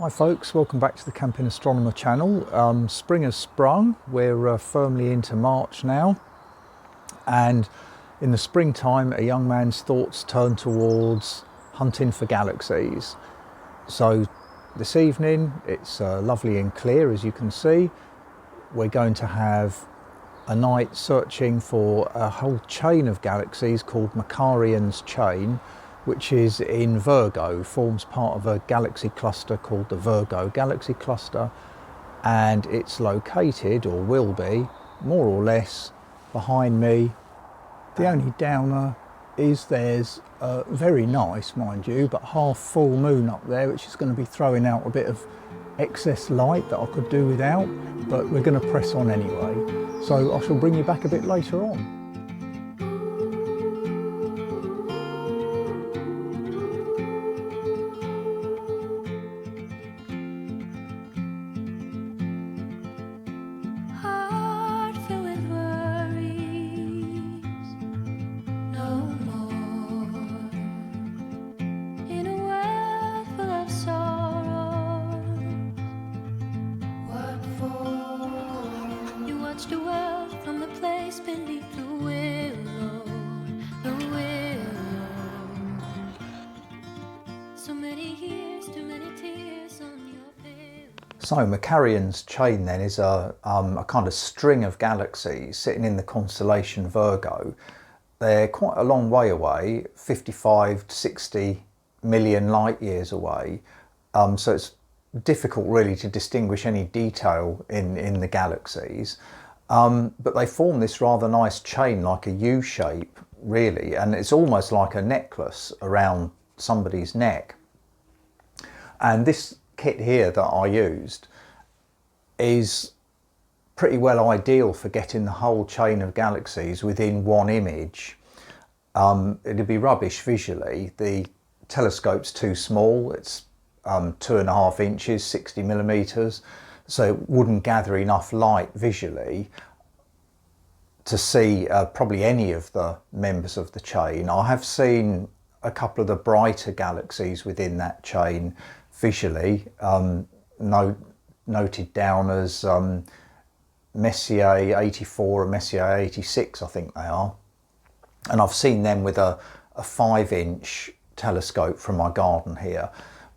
Hi folks, welcome back to the Camping Astronomer channel. Spring has sprung, we're firmly into March now, and in the springtime a young man's thoughts turn towards hunting for galaxies. So this evening it's lovely and clear, as you can see. We're going to have a night searching for a whole chain of galaxies called Markarians Chain, which is in Virgo, forms part of a galaxy cluster called the Virgo Galaxy Cluster, and it's located, or will be, more or less behind me. The only downer is there's a very nice, mind you, but half full moon up there, which is going to be throwing out a bit of excess light that I could do without, but we're going to press on anyway. So I shall bring you back a bit later on. So Markarians Chain then is a kind of string of galaxies sitting in the constellation Virgo. They're quite a long way away, 55 to 60 million light years away. So it's difficult really to distinguish any detail in the galaxies. But they form this rather nice chain, like a U shape really, and it's almost like a necklace around somebody's neck. And this kit here that I used is pretty well ideal for getting the whole chain of galaxies within one image. It'd be rubbish visually. The telescope's too small. It's 2.5 inches, 60 millimeters, so it wouldn't gather enough light visually to see probably any of the members of the chain. I have seen a couple of the brighter galaxies within that chain visually, noted down as Messier 84 and Messier 86, I think they are. And I've seen them with a 5-inch telescope from my garden here.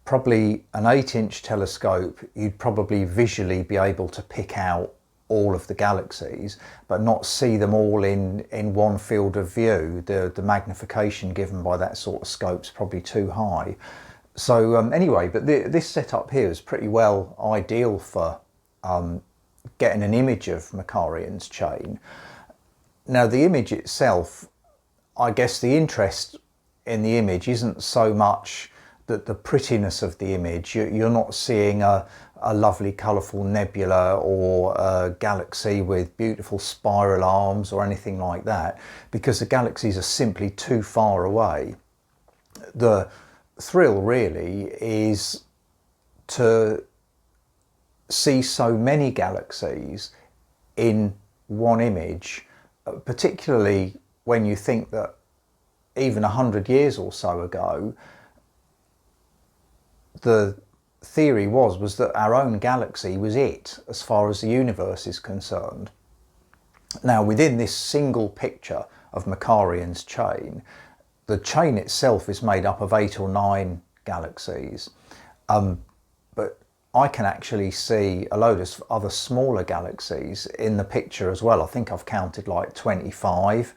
Probably an 8-inch telescope, you'd probably visually be able to pick out all of the galaxies, but not see them all in one field of view. The magnification given by that sort of scope's probably too high. So anyway, but this setup here is pretty well ideal for getting an image of Markarians Chain. Now the image itself, I guess the interest in the image isn't so much that the prettiness of the image. You're not seeing a lovely colourful nebula or a galaxy with beautiful spiral arms or anything like that, because the galaxies are simply too far away. The thrill really is to see so many galaxies in one image, particularly when you think that even 100 years or so ago, the theory was that our own galaxy was it as far as the universe is concerned. Now within this single picture of Markarians Chain, the chain itself is made up of 8 or 9 galaxies, but I can actually see a load of other smaller galaxies in the picture as well. I think I've counted like 25.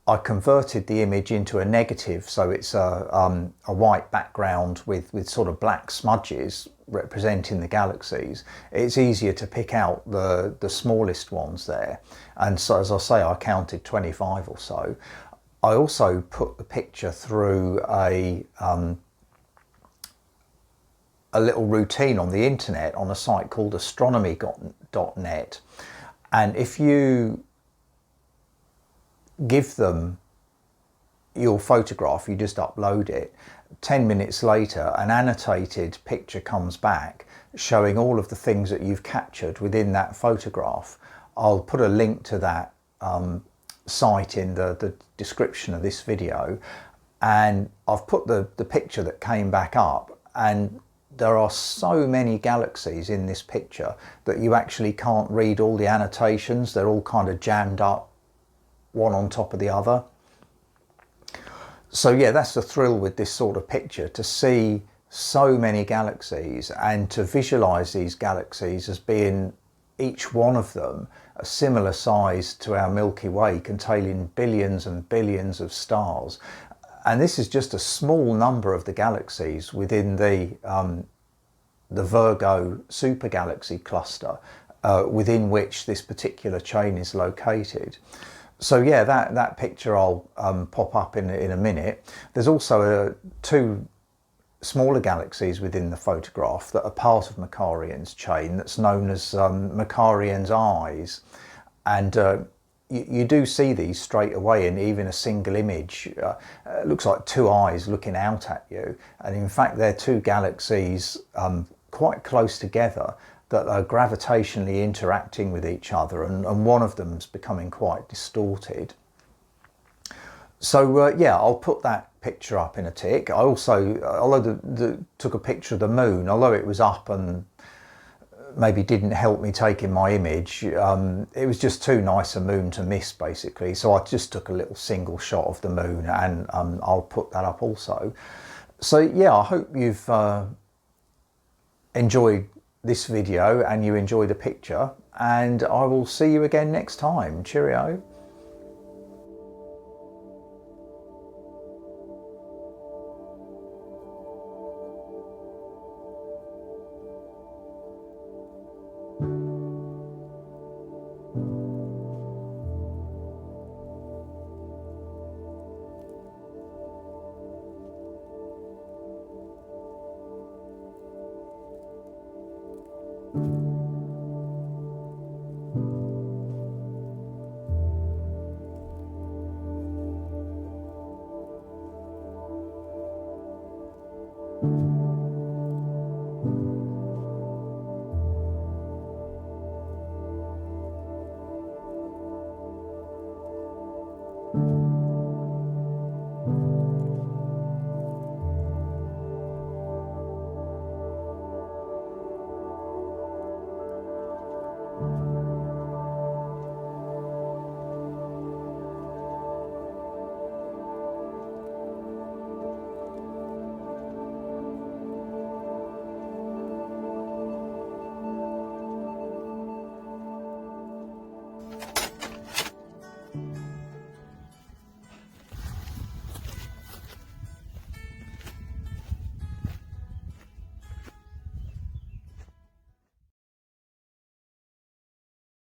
I converted the image into a negative, so it's a white background with sort of black smudges representing the galaxies. It's easier to pick out the smallest ones there, and so as I say, I counted 25 or so. I also put the picture through a little routine on the internet on a site called astronomy.net, and if you give them your photograph, you just upload it, 10 minutes later an annotated picture comes back showing all of the things that you've captured within that photograph. I'll put a link to that site in the description of this video, and I've put the picture that came back up, and there are so many galaxies in this picture that you actually can't read all the annotations. They're all kind of jammed up, one on top of the other. So yeah, that's the thrill with this sort of picture, to see so many galaxies and to visualize these galaxies as being, each one of them, a similar size to our Milky Way, containing billions and billions of stars. And this is just a small number of the galaxies within the Virgo Super Galaxy Cluster, within which this particular chain is located. So yeah, that picture I'll pop up in a minute. There's also two smaller galaxies within the photograph that are part of Markarians Chain, that's known as Markarians Eyes. And you do see these straight away in even a single image. It looks like two eyes looking out at you. And in fact, they're two galaxies quite close together that are gravitationally interacting with each other, and one of them's becoming quite distorted. So yeah, I'll put that picture up in a tick. I also, although took a picture of the moon, although it was up and maybe didn't help me taking my image, it was just too nice a moon to miss, basically. So I just took a little single shot of the moon, and I'll put that up also. So yeah, I hope you've enjoyed this video and you enjoy the picture, and I will see you again next time. Cheerio.